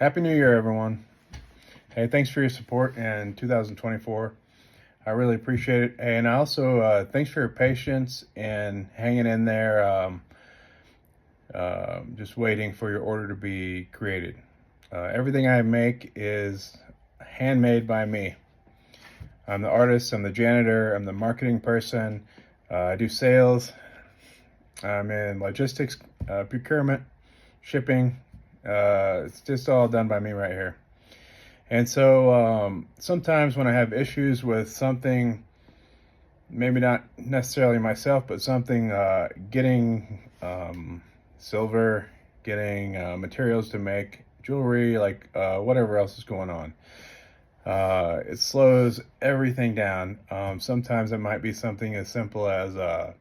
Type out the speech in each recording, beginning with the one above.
Happy New Year, everyone. Hey, thanks for your support in 2024. I really appreciate it. And also, thanks for your patience and hanging in there, just waiting for your order to be created. Everything I make is handmade by me. I'm the artist, I'm the janitor, I'm the marketing person. I do sales, I'm in logistics, procurement, shipping. It's just all done by me right here. And so sometimes when I have issues with something, maybe not necessarily myself, but something getting silver, getting materials to make jewelry, like whatever else is going on, it slows everything down. Sometimes it might be something as simple as, I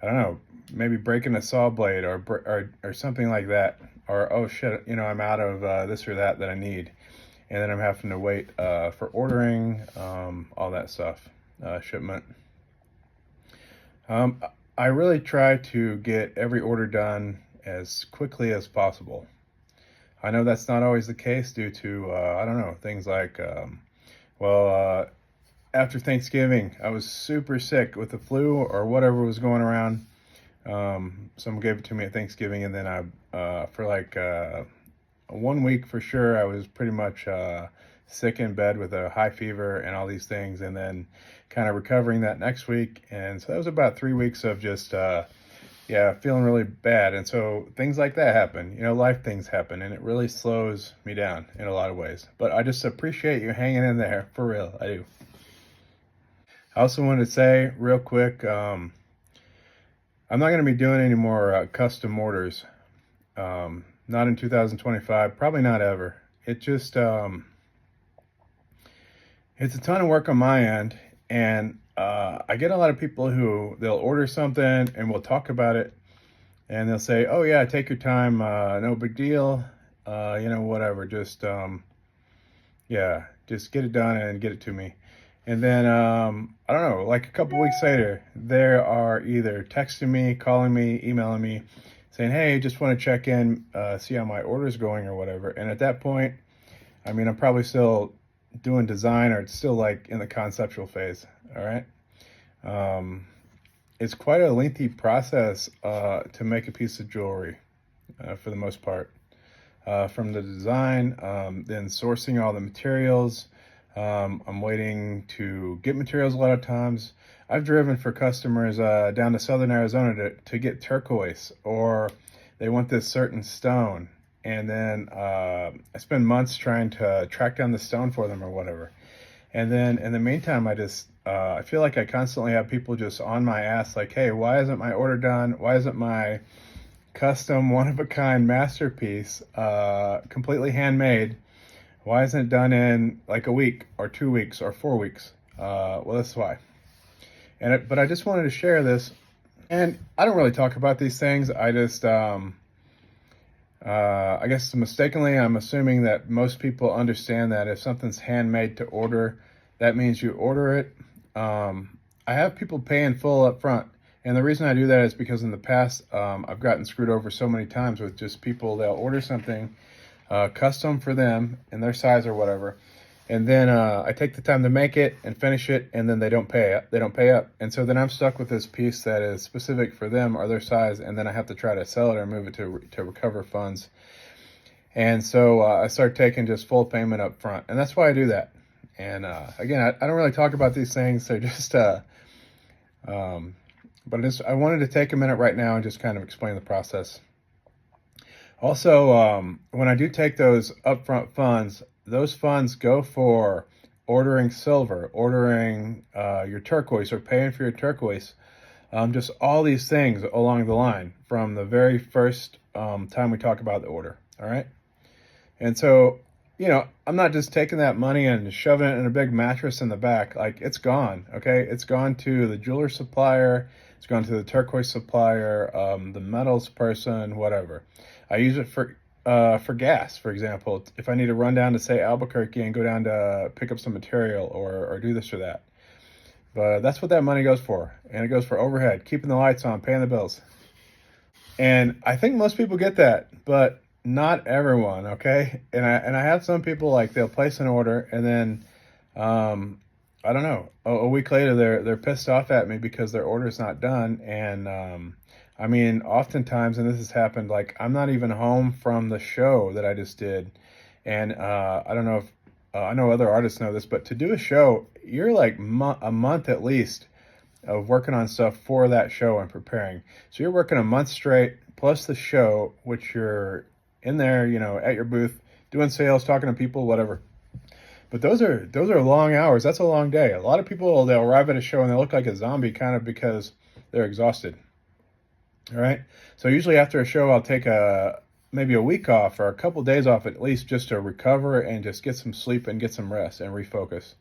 don't know, maybe breaking a saw blade or something like that. Or, oh shit, I'm out of this or that I need. And then I'm having to wait for ordering, all that stuff, shipment. I really try to get every order done as quickly as possible. I know that's not always the case due to, I don't know, things like, after Thanksgiving, I was super sick with the flu or whatever was going around. Someone gave it to me at Thanksgiving, and then for like 1 week for sure, I was pretty much sick in bed with a high fever and all these things, and then kind of recovering that next week. And so that was about 3 weeks of just, feeling really bad. And so things like that happen, life things happen, and it really slows me down in a lot of ways. But I just appreciate you hanging in there, for real, I do. I also wanted to say real quick, I'm not going to be doing any more custom orders. Not in 2025, probably not ever. It just, it's a ton of work on my end. And I get a lot of people who they'll order something and we'll talk about it. And they'll say, oh, yeah, take your time. No big deal. Whatever. Just get it done and get it to me. And then, I don't know, like a couple weeks later, they are either texting me, calling me, emailing me, saying, hey, just want to check in, see how my order's going or whatever. And at that point, I'm probably still doing design, or it's still like in the conceptual phase. All right. It's quite a lengthy process to make a piece of jewelry for the most part. From the design, then sourcing all the materials. I'm waiting to get materials a lot of times. I've driven for customers down to Southern Arizona to get turquoise, or they want this certain stone. And then I spend months trying to track down the stone for them or whatever. And then in the meantime, I feel like I constantly have people just on my ass like, hey, why isn't my order done? Why isn't my custom one-of-a-kind masterpiece completely handmade? Why isn't it done in like a week or 2 weeks or 4 weeks? Well, that's why. But I just wanted to share this. And I don't really talk about these things. I just, I guess mistakenly, I'm assuming that most people understand that if something's handmade to order, that means you order it. I have people pay in full up front. And the reason I do that is because in the past, I've gotten screwed over so many times with just people, they'll order something custom for them in their size or whatever. And then I take the time to make it and finish it, and then they don't pay up. And so then I'm stuck with this piece that is specific for them or their size, and then I have to try to sell it or move it to recover funds. And so I start taking just full payment up front, and that's why I do that. And again, I don't really talk about these things, so just I wanted to take a minute right now and just kind of explain the process. Also, when I do take those upfront funds, those funds go for ordering silver, ordering your turquoise, or paying for your turquoise. Just all these things along the line from the very first time we talk about the order. All right. And so, I'm not just taking that money and shoving it in a big mattress in the back. Like, it's gone. Okay. It's gone to the jeweler supplier. It's gone to the turquoise supplier, the metals person, whatever. I use it for gas, for example. If I need to run down to, say, Albuquerque and go down to pick up some material or do this or that. But that's what that money goes for. And it goes for overhead, keeping the lights on, paying the bills. And I think most people get that. But not everyone, okay? And I have some people like they'll place an order and then I don't know, a week later they're pissed off at me because their order's not done. And I mean, oftentimes, and this has happened, like I'm not even home from the show that I just did. And I don't know if I know other artists know this, but to do a show, you're like a month at least of working on stuff for that show and preparing. So you're working a month straight plus the show, which you're in there, you know, at your booth doing sales, talking to people, whatever. But those are long hours. That's a long day. A lot of people, they'll arrive at a show and they look like a zombie kind of because they're exhausted. All right. So usually after a show, I'll take maybe a week off or a couple days off at least just to recover and just get some sleep and get some rest and refocus.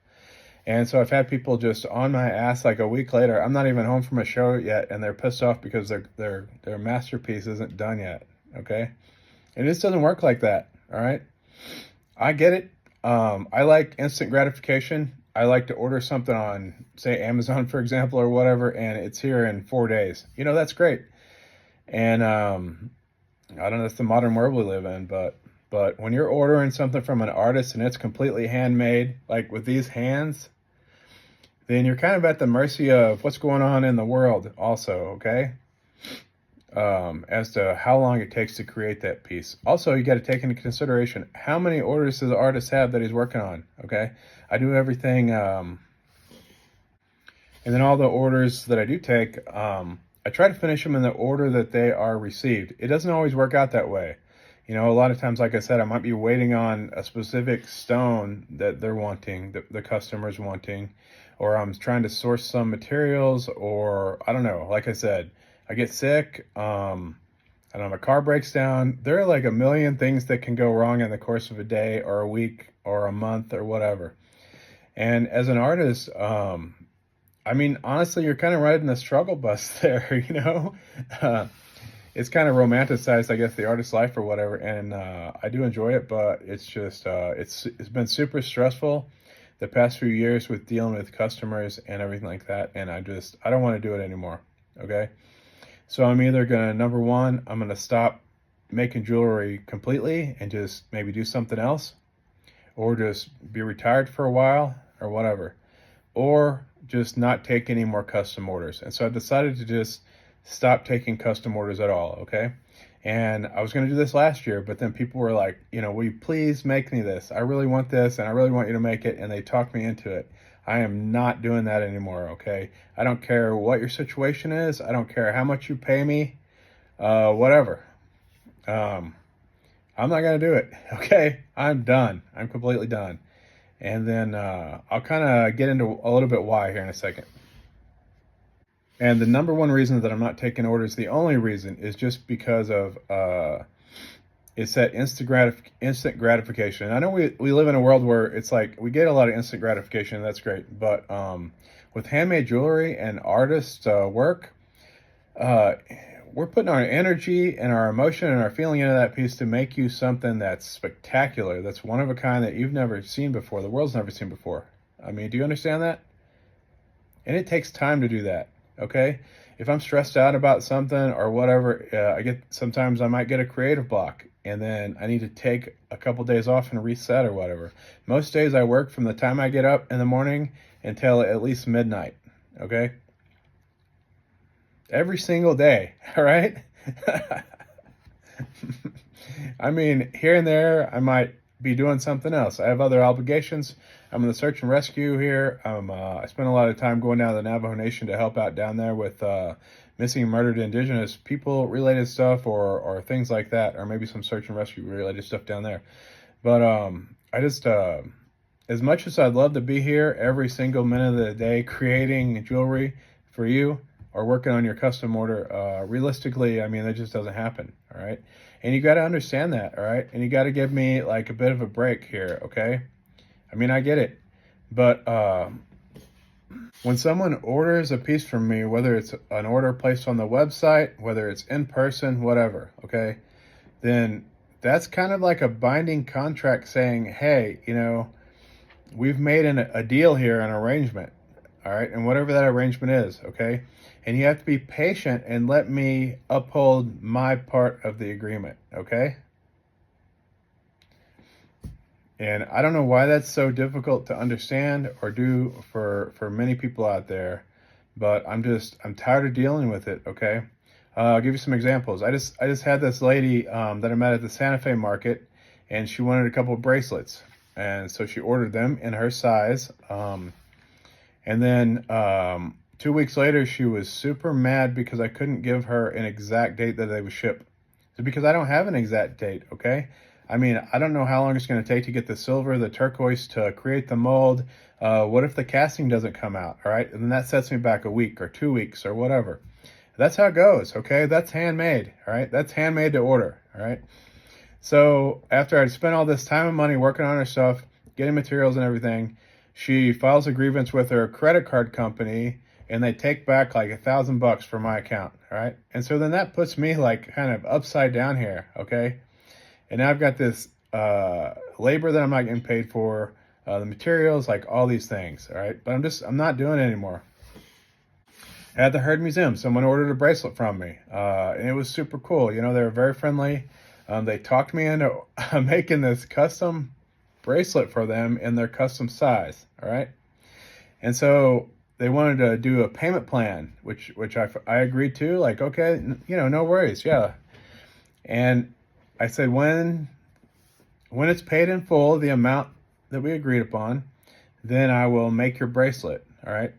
And so I've had people just on my ass like a week later. I'm not even home from a show yet, and they're pissed off because their masterpiece isn't done yet. Okay, and this doesn't work like that. All right, I get it. I like instant gratification. I like to order something on, say, Amazon, for example, or whatever, and it's here in 4 days. You know, that's great. And I don't know, that's the modern world we live in, but when you're ordering something from an artist and it's completely handmade, like with these hands, then you're kind of at the mercy of what's going on in the world also, okay? As to how long it takes to create that piece. Also, you got to take into consideration how many orders does the artist have that he's working on, okay? I do everything, and then all the orders that I do take, I try to finish them in the order that they are received. It doesn't always work out that way. You know, a lot of times, like I said, I might be waiting on a specific stone that they're wanting, the customer's wanting, or I'm trying to source some materials, or I don't know. Like I said, I get sick, and my car breaks down. There are like a million things that can go wrong in the course of a day or a week or a month or whatever. And as an artist, I mean, honestly, you're kind of riding the struggle bus there, you know? Uh, it's kind of romanticized, I guess, the artist's life or whatever, and I do enjoy it, but it's just it's been super stressful the past few years with dealing with customers and everything like that, and I don't want to do it anymore. Okay, so I'm either gonna number one, I'm gonna stop making jewelry completely and just maybe do something else, or just be retired for a while or whatever, or just not take any more custom orders. And so I decided to just stop taking custom orders at all, okay? And I was going to do this last year, but then people were like, you know, will you please make me this? I really want this, and I really want you to make it, and they talked me into it. I am not doing that anymore, okay? I don't care what your situation is. I don't care how much you pay me, whatever. I'm not going to do it, okay? I'm done. I'm completely done. And then I'll kind of get into a little bit why here in a second. And the number one reason that I'm not taking orders, the only reason, is just because of it's that instant gratification. I know we live in a world where it's like we get a lot of instant gratification, and that's great. But with handmade jewelry and artist work, uh, we're putting our energy and our emotion and our feeling into that piece to make you something that's spectacular, that's one of a kind that you've never seen before, the world's never seen before. I mean, do you understand that? And it takes time to do that, okay? If I'm stressed out about something or whatever, sometimes I might get a creative block, and then I need to take a couple days off and reset or whatever. Most days I work from the time I get up in the morning until at least midnight, okay? Every single day, all right? I mean, here and there, I might be doing something else. I have other obligations. I'm in the search and rescue here. I spend a lot of time going down to the Navajo Nation to help out down there with missing and murdered indigenous people related stuff or things like that, or maybe some search and rescue related stuff down there. But I just, as much as I'd love to be here every single minute of the day creating jewelry for you, or working on your custom order, realistically, I mean, that just doesn't happen, all right? And you got to understand that, all right? And you got to give me like a bit of a break here, okay? I mean, I get it. But when someone orders a piece from me, whether it's an order placed on the website, whether it's in person, whatever, okay, then that's kind of like a binding contract saying, hey, you know, we've made a deal here, an arrangement, all right? And whatever that arrangement is, okay? And you have to be patient and let me uphold my part of the agreement, okay? And I don't know why that's so difficult to understand or do for many people out there, but I'm tired of dealing with it. Okay, I'll give you some examples. I just had this lady that I met at the Santa Fe market, and she wanted a couple of bracelets, and so she ordered them in her size. And then 2 weeks later, she was super mad because I couldn't give her an exact date that they would ship. It's because I don't have an exact date, okay? I mean, I don't know how long it's going to take to get the silver, the turquoise to create the mold. What if the casting doesn't come out, all right? And then that sets me back a week or 2 weeks or whatever. That's how it goes, okay? That's handmade, all right? That's handmade to order, all right? So after I'd spent all this time and money working on her stuff, getting materials and everything, she files a grievance with her credit card company, and they take back like $1,000 from my account. All right. And so then that puts me like kind of upside down here. Okay. And now I've got this labor that I'm not getting paid for, the materials, like all these things. All right. But I'm not doing it anymore. At the Herd Museum, someone ordered a bracelet from me, and it was super cool. You know, they were very friendly. They talked me into making this custom bracelet for them in their custom size. All right. And so they wanted to do a payment plan, which I agreed to. Like, okay, no worries. Yeah. And I said, when it's paid in full, the amount that we agreed upon, then I will make your bracelet. All right.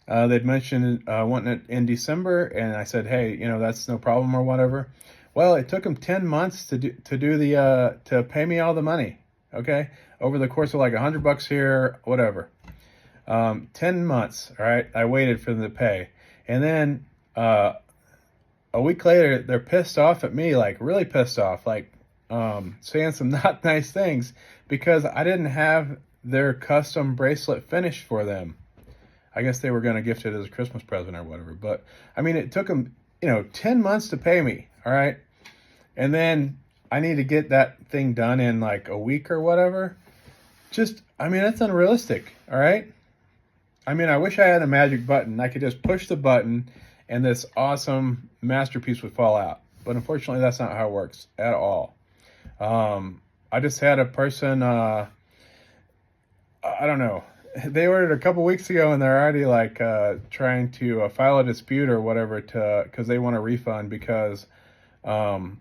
They'd mentioned wanting it in December, and I said, hey, that's no problem or whatever. Well, it took them 10 months to pay me all the money. Okay, over the course of like $100 here, whatever. 10 months. All right, I waited for them to pay, and then a week later, they're pissed off at me, like really pissed off, like saying some not nice things because I didn't have their custom bracelet finished for them. I guess they were going to gift it as a Christmas present or whatever. But I mean, it took them, 10 months to pay me. All right. And then I need to get that thing done in like a week or whatever. That's unrealistic. All right. I mean, I wish I had a magic button. I could just push the button and this awesome masterpiece would fall out. But unfortunately, that's not how it works at all. I just had a person, I don't know. They ordered a couple weeks ago, and they're already like trying to file a dispute or whatever because they want a refund because their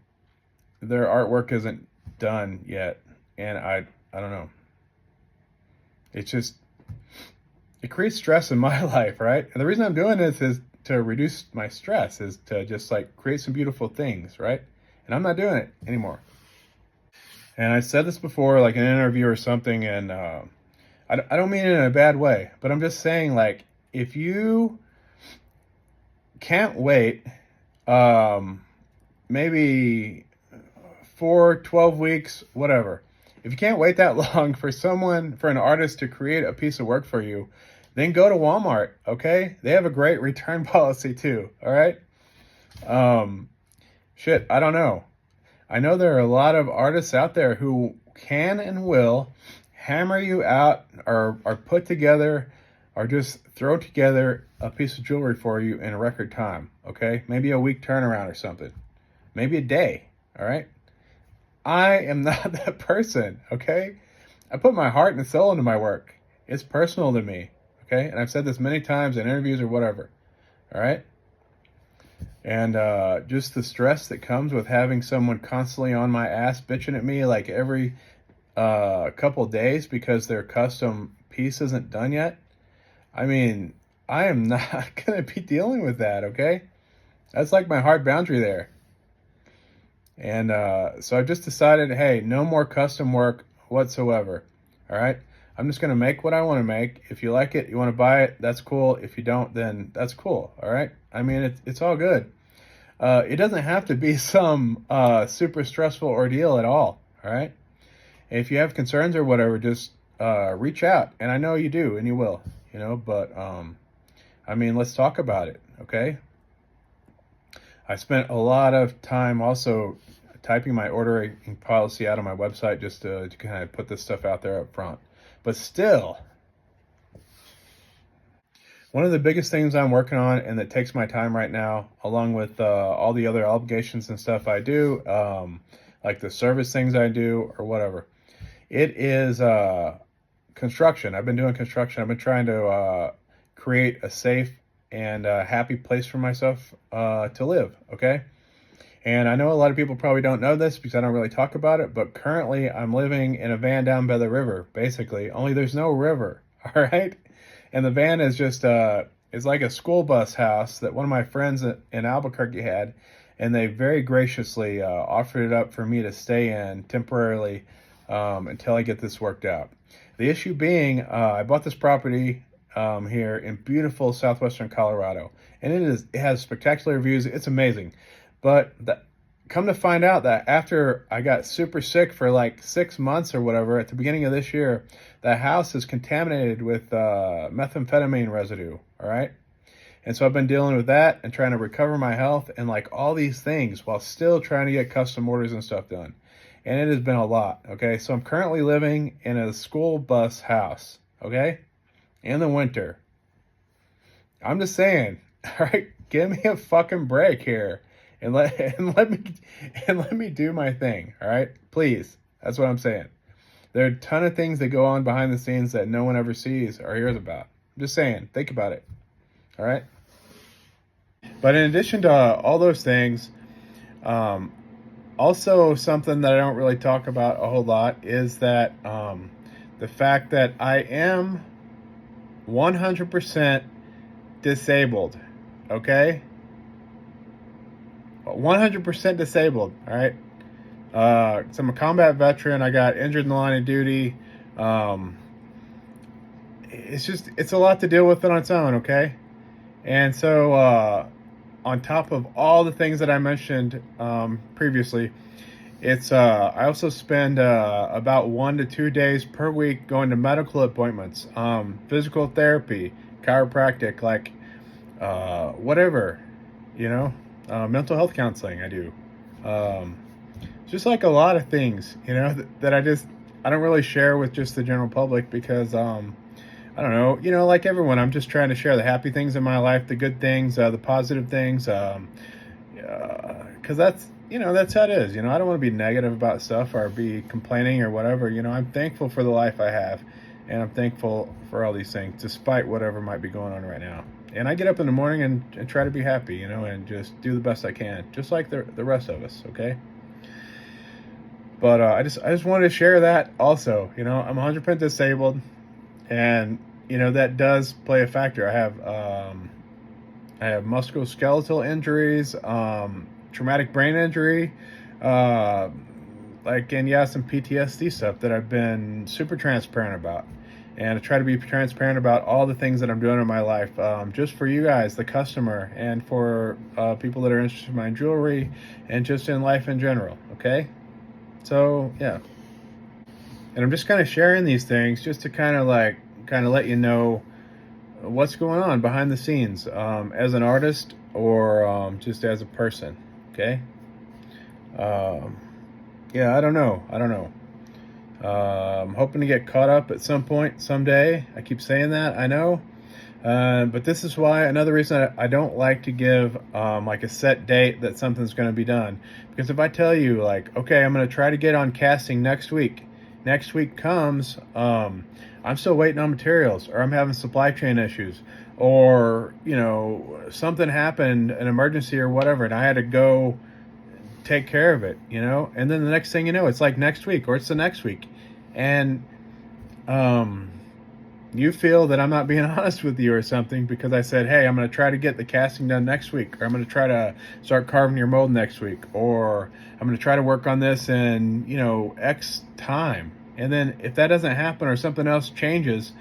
artwork isn't done yet, and I don't know. It's just it creates stress in my life, right? And the reason I'm doing this is to reduce my stress, is to just like create some beautiful things, right? And I'm not doing it anymore. And I said this before, like in an interview or something, and I don't mean it in a bad way, but I'm just saying, like, if you can't wait maybe 12 weeks, whatever, if you can't wait that long for an artist to create a piece of work for you, then go to Walmart, okay? They have a great return policy too, all right? I don't know. I know there are a lot of artists out there who can and will hammer you out or put together or just throw together a piece of jewelry for you in a record time, okay? Maybe a week turnaround or something. Maybe a day, all right? I am not that person, okay? I put my heart and soul into my work. It's personal to me, okay? And I've said this many times in interviews or whatever, all right? And just the stress that comes with having someone constantly on my ass bitching at me like every couple days because their custom piece isn't done yet. I mean, I am not going to be dealing with that, okay? That's like my hard boundary there. And so I've just decided, hey, no more custom work whatsoever, all right? I'm just going to make what I want to make. If you like it, you want to buy it, that's cool. If you don't, then that's cool, all right? I mean, it's all good. It doesn't have to be some super stressful ordeal at all right? If you have concerns or whatever, just reach out. And I know you do, and you will, but let's talk about it, okay? I spent a lot of time also typing my ordering policy out on my website just to kind of put this stuff out there up front. But still, one of the biggest things I'm working on and that takes my time right now, along with all the other obligations and stuff I do, like the service things I do or whatever, It is construction. I've been doing construction. I've been trying to create a safe and happy place for myself to live. Okay. And I know a lot of people probably don't know this because I don't really talk about it, but currently I'm living in a van down by the river, basically. Only there's no river, all right? And the van is just it's like a school bus house that one of my friends in Albuquerque had, and they very graciously offered it up for me to stay in temporarily until I get this worked out. The issue being, I bought this property here in beautiful southwestern Colorado, and it has spectacular views. It's amazing. But come to find out that after I got super sick for like 6 months or whatever at the beginning of this year, the house is contaminated with methamphetamine residue. All right. And so I've been dealing with that and trying to recover my health and like all these things while still trying to get custom orders and stuff done. And it has been a lot. Okay. So I'm currently living in a school bus house. Okay. In the winter. I'm just saying, all right, give me a fucking break here. And let me do my thing, all right? Please. That's what I'm saying. There are a ton of things that go on behind the scenes that no one ever sees or hears about. I'm just saying, think about it. All right? But in addition to all those things, also something that I don't really talk about a whole lot is that the fact that I am 100% disabled, okay? 100% disabled, all right? So I'm a combat veteran. I got injured in the line of duty. It's a lot to deal with it on its own, okay? And so on top of all the things that I mentioned previously, I also spend about 1 to 2 days per week going to medical appointments, physical therapy, chiropractic, like whatever, you know. Mental health counseling I do. Just like a lot of things, you know, that I don't really share with just the general public because, I don't know, you know, like everyone, I'm just trying to share the happy things in my life, the good things, the positive things, because that's, you know, that's how it is. You know, I don't want to be negative about stuff or be complaining or whatever. You know, I'm thankful for the life I have, and I'm thankful for all these things, despite whatever might be going on right now. And I get up in the morning and try to be happy, you know, and just do the best I can, just like the rest of us, okay? But I just wanted to share that also. You know, I'm 100% disabled, and you know that does play a factor. I have musculoskeletal injuries, traumatic brain injury, and yeah, some PTSD stuff that I've been super transparent about. And I try to be transparent about all the things that I'm doing in my life, just for you guys, the customer, and for people that are interested in my jewelry and just in life in general, okay? So, yeah. And I'm just kind of sharing these things just to kind of let you know what's going on behind the scenes as an artist or just as a person, okay? Yeah, I don't know. I'm hoping to get caught up at some point, someday. I keep saying that, I know. But this is why, another reason I don't like to give like a set date that something's going to be done. Because if I tell you, like, okay, I'm going to try to get on casting next week comes, I'm still waiting on materials, or I'm having supply chain issues, or, you know, something happened, an emergency or whatever, and I had to go take care of it, you know, and then the next thing you know, it's like next week or it's the next week, and you feel that I'm not being honest with you or something because I said, hey, I'm going to try to get the casting done next week, or I'm going to try to start carving your mold next week, or I'm going to try to work on this in, you know, X time. And then if that doesn't happen or something else changes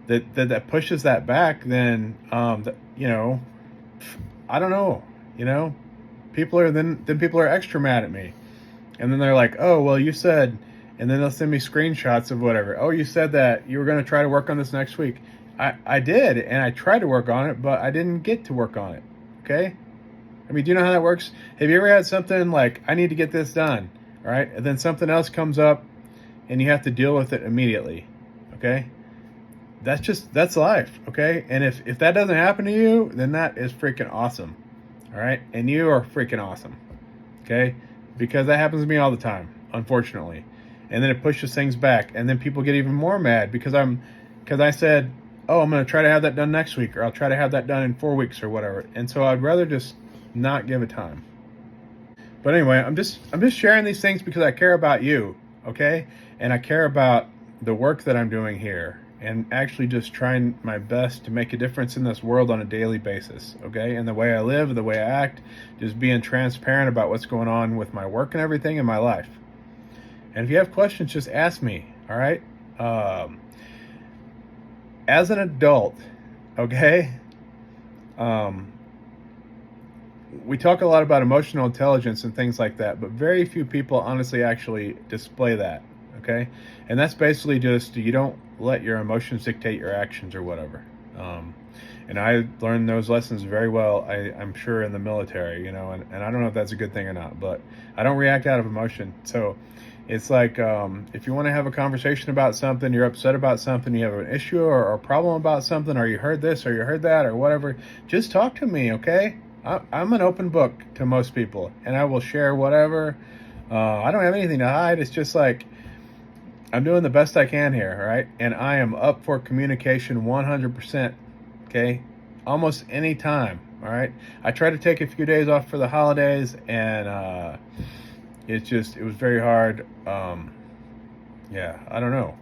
that pushes that back, then you know, I don't know, you know, people are extra mad at me. And then they're like, oh, well, you said, and then they'll send me screenshots of whatever. Oh, you said that you were going to try to work on this next week. I did, and I tried to work on it, but I didn't get to work on it, okay? I mean, do you know how that works? Have you ever had something like, I need to get this done, all right? And then something else comes up, and you have to deal with it immediately, okay? That's life, okay? And if that doesn't happen to you, then that is freaking awesome, all right? And you are freaking awesome, okay? Because that happens to me all the time, unfortunately. and then it pushes things back, and then people get even more mad because I said, oh, I'm going to try to have that done next week, or I'll try to have that done in 4 weeks or whatever. And so I'd rather just not give it time. But anyway, I'm just sharing these things because I care about you, okay? And I care about the work that I'm doing here, and actually just trying my best to make a difference in this world on a daily basis, okay? And the way I live, the way I act, just being transparent about what's going on with my work and everything in my life. And if you have questions, just ask me, all right? As an adult, okay, we talk a lot about emotional intelligence and things like that, but very few people honestly actually display that, okay? And that's basically just you don't let your emotions dictate your actions or whatever. And I learned those lessons very well, I'm sure, in the military, you know, and I don't know if that's a good thing or not, but I don't react out of emotion. So it's like, if you want to have a conversation about something, you're upset about something, you have an issue or a problem about something, or you heard this or you heard that or whatever, just talk to me, okay? I'm an open book to most people, and I will share whatever. I don't have anything to hide. It's just like I'm doing the best I can here, all right? And I am up for communication 100%, okay? Almost any time, all right? I tried to take a few days off for the holidays, and it was very hard. Yeah, I don't know.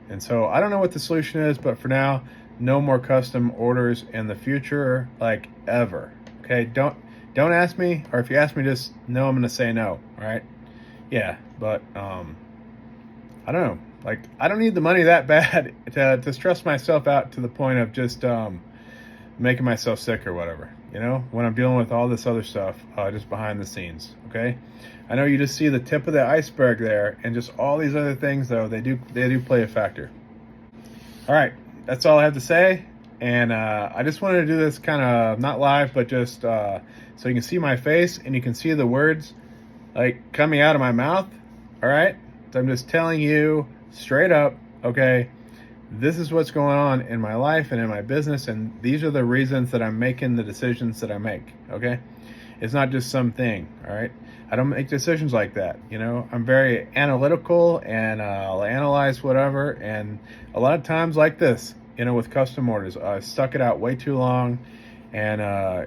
And so I don't know what the solution is, but for now, no more custom orders in the future, like ever. Okay, don't ask me, or if you ask me, just know I'm gonna say no. All right? Yeah, but I don't know. Like, I don't need the money that bad to stress myself out to the point of just making myself sick or whatever. You know, when I'm dealing with all this other stuff just behind the scenes. Okay, I know you just see the tip of the iceberg there, and just all these other things, though, they do play a factor. All right, that's all I have to say. And I just wanted to do this kind of not live, but just so you can see my face and you can see the words like coming out of my mouth. All right, so I'm just telling you straight up, okay, this is what's going on in my life and in my business, and these are the reasons that I'm making the decisions that I make, okay? It's not just something, all right? I don't make decisions like that, you know? I'm very analytical, and I'll analyze whatever, and a lot of times like this, you know, with custom orders, I stuck it out way too long, and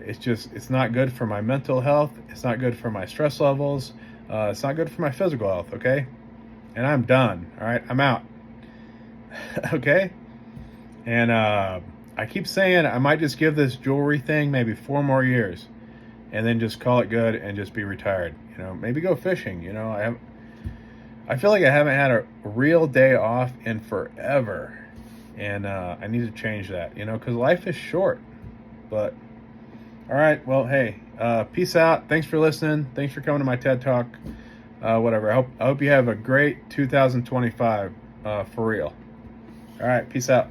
it's not good for my mental health, it's not good for my stress levels, it's not good for my physical health, okay? And I'm done, all right? I'm out. Okay, and I keep saying I might just give this jewelry thing maybe 4 more years, and then just call it good and just be retired. You know, maybe go fishing. You know, I feel like I haven't had a real day off in forever, and I need to change that. You know, because life is short. But all right, well, hey, peace out. Thanks for listening. Thanks for coming to my TED Talk. Whatever. I hope you have a great 2025 for real. All right, peace out.